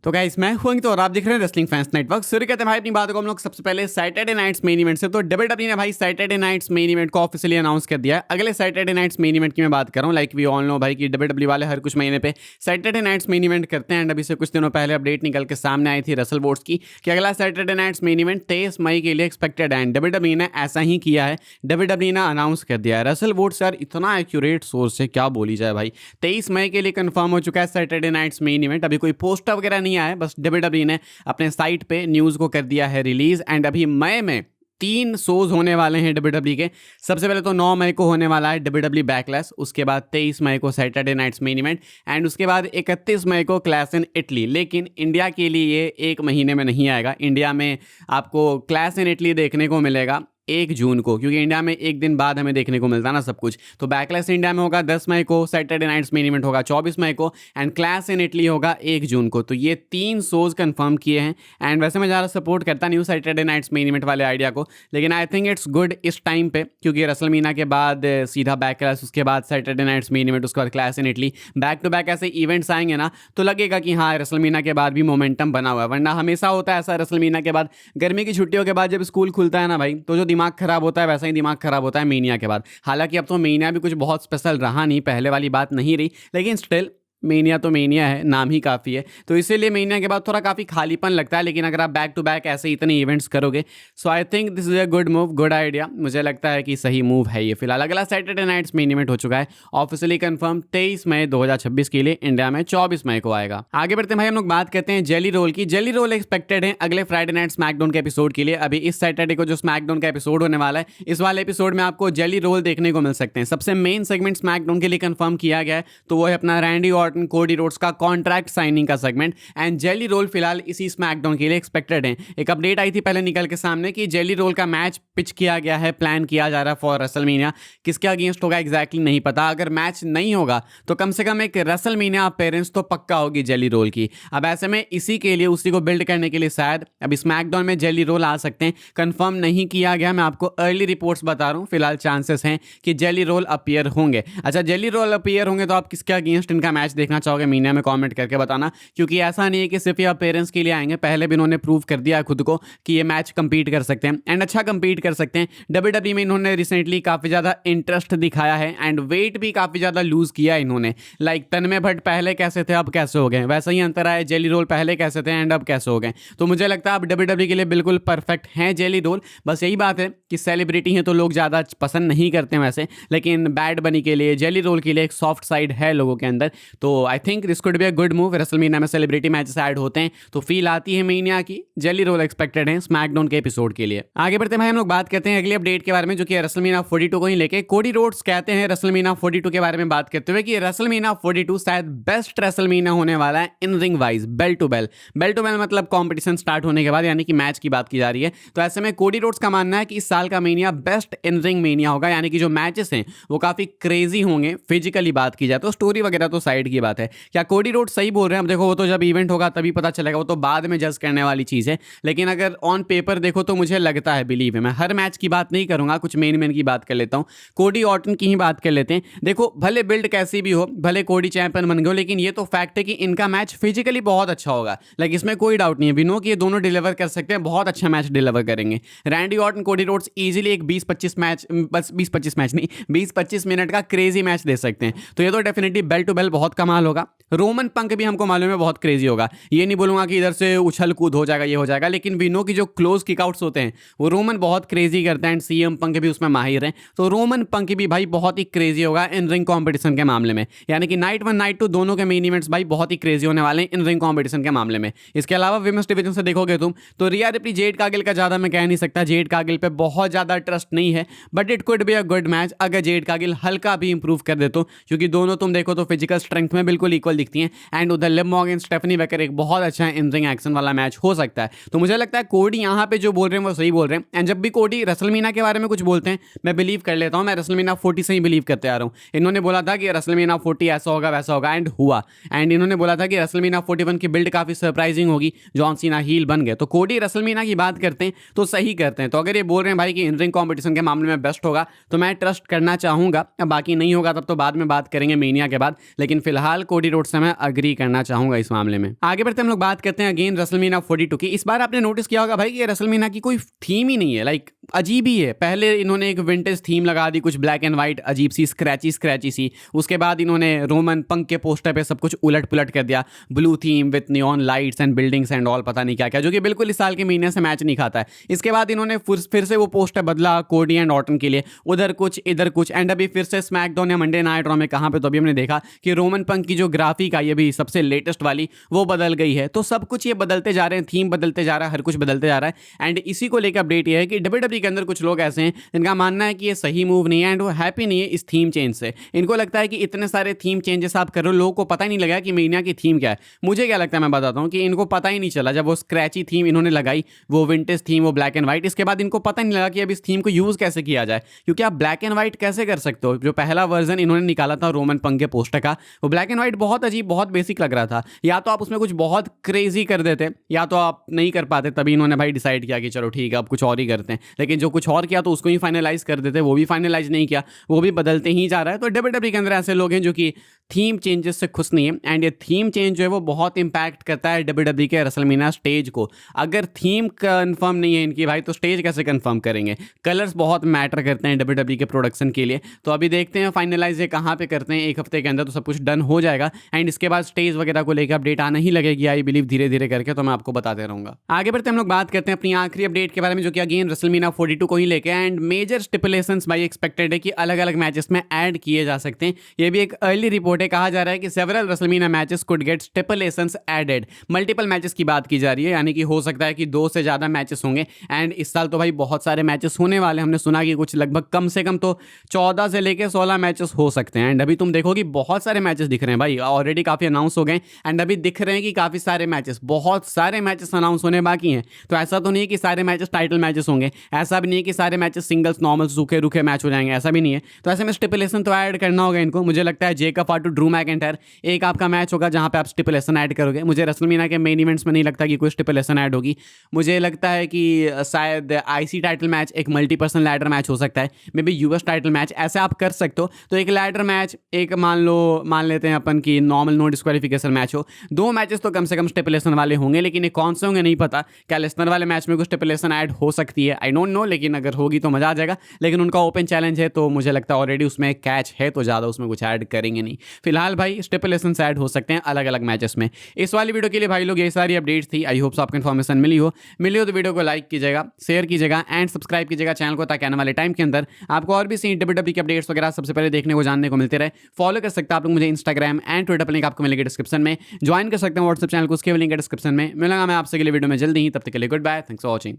तो गाइस मैं हूं तो और आप देख रहे हैं रेसलिंग फैंस नेटवर्क। शुरू करते हैं भाई अपनी बातों को हम लोग सबसे पहले सैटरडे नाइट्स मेन इवेंट से। तो डब्ल्यूडब्ल्यूई ने भाई सैटरडे नाइट्स मेन इवेंट को ऑफिशियली अनाउंस कर दिया है। अगले सैटरडे नाइट्स मेन इवेंट की मैं बात कर रहा हूं। लाइक वी ऑल नो भाई कि डब्ल्यूडब्ल्यूई वाले हर कुछ महीने पे सैटरडे नाइट्स मेन इवेंट करते हैं। एंड अभी से कुछ दिनों पहले अपडेट निकल के सामने आई थी रसल वोट्स की कि अगला सैटरडे नाइट्स मेन इवेंट 23 मई के लिए एक्सपेक्टेड है। एंड डब्ल्यूडब्ल्यूई ने ऐसा ही किया है, डब्ल्यूडब्ल्यूई ने अनाउंस कर दिया है। रसल वोट्स यार इतना एक्यूरेट सोर्स है, क्या बोली जाए भाई। 23 मई के लिए कंफर्म हो चुका है सैटरडे नाइट्स मेन इवेंट। अभी कोई पोस्टर वगैरह नहीं आया है, बस डब्ल्यूडब्ल्यूई ने अपने साइट पे न्यूज़ को कर दिया है रिलीज। एंड अभी मई में 3 शोज होने वाले हैं डब्ल्यूडब्ल्यूई के। सबसे पहले तो 9 मई को होने वाला है डब्ल्यूडब्ल्यूई बैकलैश, उसके बाद 23 मई को Saturday night's main event, and उसके बाद 31 मई को क्लैश इन इटली। लेकिन इंडिया के लिए ये एक महीने में नहीं आएगा। इंडिया में आपको क्लैश इन इटली देखने को मिलेगा 1 जून को, क्योंकि इंडिया में एक दिन बाद हमें देखने को मिलता है ना सब कुछ। तो बैकलैश इंडिया में होगा 10 मई को, सैटरडे नाइट्स मेन इवेंट होगा 24 मई को, एंड क्लैश इन इटली होगा 1 जून को। तो ये 3 शोज कंफर्म किए हैं। एंड वैसे मैं ज़्यादा सपोर्ट करता नहीं हूँ सैटरडे नाइट्स मेन इवेंट वाले आइडिया को, लेकिन आई थिंक इट्स गुड इस टाइम पे, क्योंकि रसलमीना के बाद सीधा बैकलैश, उसके बाद सैटरडे नाइट्स मेन इवेंट, उसके बाद clash in Italy, back to back ऐसे इवेंट्स आएंगे ना तो लगेगा कि हाँ रसलमीना के बाद भी मोमेंटम बना हुआ है। वरना हमेशा होता है ऐसा रसलमीना के बाद, गर्मी की छुट्टियों के बाद जब स्कूल खुलता है ना भाई, तो जो दिमाग खराब होता है वैसा ही दिमाग खराब होता है मेनिया के बाद। हालांकि अब तो मेनिया भी कुछ बहुत स्पेशल रहा नहीं, पहले वाली बात नहीं रही, लेकिन स्टिल मेनिया तो मेनिया है, नाम ही काफ़ी है। तो इसीलिए मेनिया के बाद थोड़ा काफ़ी खालीपन लगता है। लेकिन अगर आप बैक टू बैक ऐसे इतने इवेंट्स करोगे, so I think this is a good move, good idea. मुझे लगता है कि सही मूव है ये। फिलहाल अगला सैटरडे नाइट्स मेन इवेंट हो चुका है ऑफिशियली कंफर्म 23 मई 2026 के लिए, इंडिया में 24 मई को आएगा। आगे बढ़ते हैं भाई, हम लोग बात करते हैं जेली रोल की। जेली रोल एक्सपेक्टेड है अगले फ्राइडे नाइट स्मैकडाउन के एपिसोड के लिए। अभी इस सैटरडे को जो स्मैकडाउन का एपिसोड होने वाला है, इस वाले एपिसोड में आपको जेली रोल देखने को मिल सकते हैं। सबसे मेन सेगमेंट स्मैकडाउन के लिए कंफर्म किया गया है, तो वो है अपना रैंडी ऑर्टन कोडी रोड्स का कॉन्ट्रैक्ट साइनिंग का सेगमेंट। एंड जेली रोल फिलहाल इसी स्मैकडाउन के लिए एक्सपेक्टेड है। एक अपडेट आई थी पहले निकल के सामने कि जेली रोल का मैच पिच किया गया है, प्लान किया जा रहा है फॉर रसलमीनिया। किसके अगेंस्ट होगा एग्जैक्टली नहीं पता। अगर मैच नहीं होगा तो कम से कम एक रसलमीनिया अपीयरेंस तो पक्का होगी जेली रोल की। अब ऐसे में इसी के लिए, उसी को बिल्ड करने के लिए शायद अब स्मैकडाउन में जेली रोल आ सकते हैं। कंफर्म नहीं किया गया, मैं आपको अर्ली रिपोर्ट्स बता रहा हूँ। फिलहाल चांसेस हैं कि जेली रोल अपीयर होंगे। अच्छा, जेली रोल अपीयर होंगे तो आप किसके अगेंस्ट इनका मैच देखना चाहोगे मीनिया में कमेंट करके बताना, क्योंकि ऐसा नहीं है कि सिर्फ ये अपीयरेंस के लिए आएंगे। पहले भी इन्होंने प्रूव कर दिया खुद को कि ये मैच कंपीट कर सकते हैं, एंड अच्छा कंपीट कर सकते हैं। डब्ल्यूडब्ल्यूई में इन्होंने रिसेंटली काफ़ी ज़्यादा इंटरेस्ट दिखाया है, एंड वेट भी काफ़ी ज़्यादा लूज़ किया है इन्होंने। लाइक तन्मय भट्ट पहले कैसे थे अब कैसे हो गए, वैसा ही अंतर आया। जेली रोल पहले कैसे थे एंड अब कैसे हो गए। तो मुझे लगता है अब डब्ल्यूडब्ल्यूई के लिए बिल्कुल परफेक्ट हैं जेली रोल। बस यही बात है कि सेलिब्रिटी हैं तो लोग ज़्यादा पसंद नहीं करते हैं वैसे, लेकिन बैड बनी के लिए, जेली रोल के लिए एक सॉफ्ट साइड है लोगों के अंदर। तो I think this could be a good move. WrestleMania में सेलिब्रिटी मैचेस ऐड होते हैं तो फील आती है मेनिया की। जेली रोल एक्सपेक्टेड है स्मैकडाउन के एपिसोड के लिए। आगे बढ़ते हैं भाई, हम लोग बात करते हैं अगली अपडेट के बारे में, जो कि रसलमीनिया 42 को ही लेके। कोडी रोड्स कहते हैं रसलमीनिया 42 के बारे में बात करते हुए कि रसलमीनिया 42 शायद बेस्ट रसलमीनिया होने वाला है in ring wise, bell to bell. Bell to bell मतलब कॉम्पिटिशन स्टार्ट होने के बाद, यानी कि मैच की बात की जा रही है। तो ऐसे में कोडी रोड्स का मानना है कि इस साल का mania best in ring mania होगा, यानी कि जो मैचेस हैं वो काफी क्रेजी होंगे। फिजिकली बात की जाए तो स्टोरी वगैरह तो साइड की बात है। क्या कोडी रोड्स सही बोल रहे हैं? अब देखो, वो तो जब इवेंट होगा तभी पता चलेगा, वो तो बाद में जज करने वाली चीज़ है। लेकिन अगर ऑन पेपर देखो तो मुझे लगता है, बिलीव है, मैं हर मैच की बात नहीं करूंगा, कुछ मेन की बात कर लेता हूँ। कोडी ऑर्टन की ही बात कर लेते हैं। देखो, भले बिल्ड कैसी भी हो, भले कोडी चैंपियन बन गए हो, लेकिन ये तो फैक्ट है कि इनका मैच फिजिकली बहुत अच्छा होगा। लाइक इसमें कोई डाउट नहीं है। वी नो कि ये दोनों डिलीवर कर सकते हैं, बहुत अच्छा मैच डिलीवर करेंगे। Randy Orton Cody Rhodes easily एक 20-25 मैच, बस 20-25 मैच नहीं, 20-25 मिनट का क्रेजी मैच दे सकते हैं। तो ये तो डेफिनेटली बेल टू बेल बहुत कमाल होगा। रोमन पंक भी हमको मालूम है बहुत क्रेजी होगा। ये नहीं बोलूंगा कि इधर से उछल कूद हो जाएगा, ये हो जाएगा, लेकिन वी नो की जो क्लोज किकआउट्स होते हैं वो रोमन बहुत क्रेजी करते हैं। एंड सीएम पंक भी उसमें माहिर हैं। तो रोमन पंक भी भाई बहुत ही क्रेजी होगा इन रिंग कॉम्पिटिशन के मामले में। यानी कि नाइट 1 नाइट 2 दोनों के मेन इवेंट्स भाई बहुत ही क्रेजी होने वाले हैं इन रिंग कॉम्पिटिशन के मामले में। इसके अलावा विमेंस डिवीजन से देखोगे तुम तो रिया रिप्ली, जेड कार्गिल का ज़्यादा मैं कह नहीं सकता। जेड कार्गिल पे बहुत ज़्यादा ट्रस्ट नहीं है, but it could be a good match अगर जेड कार्गिल हल्का भी इंप्रूव कर दे तो, क्योंकि दोनों तुम देखो तो फिजिकल स्ट्रेंथ में बिल्कुल इक्वल दिखती हैं। एंड उधर लिव मॉर्गन, स्टेफनी वेकर, एक बहुत अच्छा इन रिंग एक्शन वाला मैच हो सकता है। तो मुझे लगता है कोडी यहाँ पे जो बोल रहे हैं वो सही बोल रहे हैं। एंड जब भी कोडी रसलमीना के बारे में कुछ बोलते हैं मैं बिलीव कर लेता हूँ। मैं रसलमीना 40 से ही बिलीव करते आ रहा हूँ। इन्होंने बोला था कि रसलमीना 40 ऐसा होगा वैसा होगा, एंड हुआ। एंड इन्होंने बोला था कि रसलमीना 41 की बिल्ड काफ़ी सरप्राइजिंग होगी, जॉन सीना हील बन गए। तो कोडी रसलमीना की बात करते हैं तो सही करते हैं। तो अगर ये बोल रहे हैं भाई कि इन रिंग कॉम्पिटिशन के मामले में बेस्ट होगा तो मैं ट्रस्ट करना चाहूँगा। बाकी नहीं होगा तब तो बाद में बात करेंगे मेनिया के बाद। लेकिन फिलहाल फिलहाल कोडी रोड से मैं अग्री करना चाहूंगा इस मामले में। आगे बढ़ते हम लोग बात करते हैं अगेन रेसलमेनिया 42 की। इस बार आपने नोटिस किया होगा भाई कि रेसलमेनिया की कोई थीम ही नहीं है, लाइक अजीब ही है। पहले इन्होंने एक विंटेज थीम लगा दी, कुछ ब्लैक एंड व्हाइट अजीब सी स्क्रैची सी। उसके बाद इन्होंने रोमन पंक के पोस्टर पे सब कुछ उलट पुलट कर दिया, blue theme with neon lights and buildings and all, पता नहीं क्या क्या, जो कि बिल्कुल इस साल के महीने से मैच नहीं खाता है। इसके बाद इन्होंने फिर से वो पोस्टर बदला कोडी एंड ऑर्टन के लिए, उधर कुछ इधर कुछ, एंड अभी फिर से स्मैकडाउन या मंडे नाइट रॉ में कहाँ पे तो अभी हमने देखा कि रोमन पंक की जो ग्राफिक आई अभी सबसे लेटेस्ट वाली वो बदल गई है। तो सब कुछ ये बदलते जा रहे हैं, थीम बदलते जा रहा है, हर कुछ बदलते जा रहा है। एंड इसी को लेकर अपडेट ये है कि डब्ल्यूडब्ल्यूई के अंदर कुछ लोग ऐसे हैं जिनका मानना है कि ये सही मूव नहीं है एंड वो हैप्पी नहीं है इस थीम चेंज से। इनको लगता है कि इतने सारे थीम चेंजेस आप कर रहे हो, लोगों को पता ही नहीं लगा कि मेनिया की थीम क्या है। मुझे क्या लगता है मैं बताता हूँ कि इनको पता ही नहीं चला, जब वो स्क्रैची थीम इन्होंने लगाई, वो विंटेज थीम, वो ब्लैक एंड व्हाइट, इसके बाद इनको पता नहीं लगा कि अब इस थीम को यूज कैसे किया जाए। क्योंकि आप ब्लैक एंड व्हाइट कैसे कर सकते हो? जो पहला वर्जन इन्होंने निकाला था रोमन पंक के पोस्टर का, वो ब्लैक एंड व्हाइट बहुत अजीब, बहुत बेसिक लग रहा था। या तो आप उसमें कुछ बहुत क्रेजी कर देते, या तो आप नहीं कर पाते, तभी इन्होंने भाई डिसाइड किया कि चलो ठीक है अब कुछ और ही करते हैं। लेकिन जो कुछ और किया तो उसको ही फाइनलाइज कर देते, वो भी फाइनलाइज नहीं किया, वो भी बदलते ही जा रहा है। तो डब्ल्यूडब्ल्यूई के अंदर ऐसे लोग हैं जो कि थीम चेंजेस से खुश नहीं है एंड ये थीम चेंज जो है वो बहुत इंपैक्ट करता है डब्ल्यूडब्ल्यूई के रेसलमेनिया स्टेज को। अगर थीम कंफर्म नहीं है इनकी भाई, तो स्टेज कैसे कंफर्म करेंगे? कलर्स बहुत मैटर करते हैं डब्ल्यूडब्ल्यूई के प्रोडक्शन के लिए। तो अभी देखते हैं फाइनलाइज ये कहाँ पे करते हैं, एक हफ्ते के अंदर तो सब कुछ डन हो जाएगा एंड इसके बाद स्टेज वगैरह को लेकर अपडेट आना ही लगेगी, आई बिलीव धीरे धीरे करके, तो मैं आपको बताते रहूंगा। आगे बढ़ते हम लोग बात करते हैं अपनी आखिरी अपडेट के बारे में, जो कि अगेन रेसलमेनिया 42 को ही लेके एंड मेजर स्टिपुलेशंस भाई एक्सपेक्टेड है कि अलग अलग मैचेस में ऐड किए जा सकते हैं। ये भी एक अर्ली रिपोर्ट है, कहा जा रहा है कि several WrestleMania matches could get stipulations added. Multiple matches की बात की जा रही है, यानी कि हो सकता है कि 2 से ज़्यादा मैचेस होंगे एंड इस साल तो भाई बहुत सारे मैचेस होने वाले। हमने सुना कि कुछ लगभग कम से कम तो 14 से लेकर 16 मैचेस हो सकते हैं एंड अभी तुम देखो कि बहुत सारे मैचेस दिख रहे हैं भाई, ऑलरेडी काफ़ी अनाउंस हो गए एंड अभी दिख रहे हैं कि काफ़ी सारे मैचेस, बहुत सारे मैचेस अनाउंस होने बाकी हैं। तो ऐसा तो नहीं है कि सारे मैचेस टाइटल मैचेस होंगे, ऐसा भी नहीं है कि सारे मैचेस सिंगल्स नॉर्मल सूखे रुखे मैच हो जाएंगे, ऐसा भी नहीं है। तो ऐसे में स्टिपुलेशन तो ऐड करना होगा इनको। मुझे लगता है जेकब फाटू ड्रू मैकिंटायर एक आपका मैच होगा जहां पे आप स्टिपुलेशन ऐड करोगे। मुझे रेसलमेनिया के मेन इवेंट्स में नहीं लगता कि कोई स्टिपुलेशन ऐड होगी। मुझे लगता है कि शायद आईसी टाइटल मैच एक मल्टी पर्सन लैडर मैच हो सकता है, may be US title match, ऐसे आप कर सकते हो। तो एक लैडर मैच, एक मान लेते हैं अपन की नॉर्मल नो डिस्क्वालिफिकेशन मैच हो, 2 मैचेस तो कम से कम स्टिपुलेशन वाले होंगे। लेकिन ये कौन से होंगे नहीं पता, क्या लेसनर वाले मैच में कुछ स्टिपुलेशन ऐड हो सकती है, आई डोंट नो, लेकिन अगर होगी तो मजा आ जाएगा। लेकिन उनका ओपन चैलेंज है तो मुझे लगता है ऑलरेडी उसमें कैच है, तो ज़्यादा उसमें कुछ ऐड करेंगे नहीं। फिलहाल भाई स्टिपुलेशन ऐड हो सकते हैं अलग अलग मैचेस में। इस वाली वीडियो के लिए भाई लोग ये सारी अपडेट्स थी। आई होप आपको इन्फॉर्मेशन मिली हो तो वीडियो को लाइक कीजिएगा, शेयर कीजिएगा एंड सब्सक्राइब कीजिएगा चैनल को, ताकि आने वाले टाइम के अंदर आपको और भी सी डब्ल्यूडब्ल्यूई के अपडेट्स वगैरह सबसे पहले देखने को, जानने को मिलते रहे। फॉलो कर सकते हैं आप लोग मुझे इंस्टाग्राम एंड ट्विटर पर, लिंक आपको मिलेगा डिस्क्रिप्शन में। ज्वाइन कर सकते हैं व्हाट्सएप चैनल को, उसके लिंक है डिस्क्रिप्शन में। मिलूंगा मैं आपसे अगले वीडियो में जल्दी ही, तब तक के लिए good bye, thanks for watching.